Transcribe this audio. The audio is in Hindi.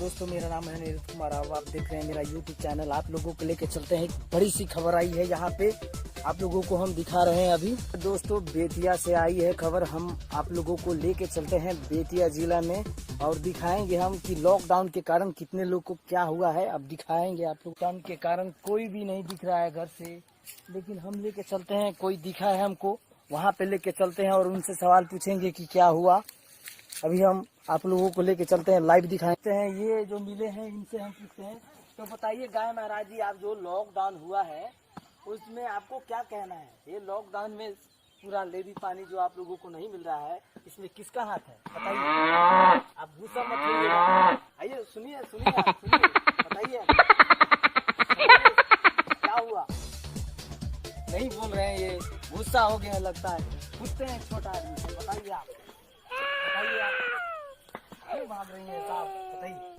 दोस्तों, मेरा नाम है नीरज कुमार। अब आप देख रहे हैं मेरा यूट्यूब चैनल। आप लोगों को लेके चलते हैं, एक बड़ी सी खबर आई है यहाँ पे, आप लोगों को हम दिखा रहे हैं अभी। दोस्तों, बेतिया से आई है खबर, हम आप लोगों को लेके चलते हैं बेतिया जिला में और दिखाएंगे हम कि लॉकडाउन के कारण कितने लोग को क्या हुआ है। अब दिखाएंगे आप लोग। लॉकडाउन के कारण कोई भी नहीं दिख रहा है घर से, लेकिन हम लेके चलते हैं। कोई दिखा है हमको, वहाँ पे लेके चलते हैं और उनसे सवाल पूछेंगे कि क्या हुआ। अभी हम आप लोगों को लेके चलते हैं, लाइव दिखाते हैं। ये जो मिले हैं इनसे हम पूछते हैं। तो बताइए गाय महाराज जी, आप जो लॉकडाउन हुआ है उसमें आपको क्या कहना है? ये लॉकडाउन में पूरा लेडी पानी जो आप लोगों को नहीं मिल रहा है, इसमें किसका हाथ है बताइए। आप गुस्सा मत कीजिएगा, आइए सुनिए सुनिए आप सुनिए, बताइए क्या हुआ। नहीं बोल रहे हैं, ये गुस्सा हो गया लगता है। पूछते हैं छोटा आदमी से, बताइए आप।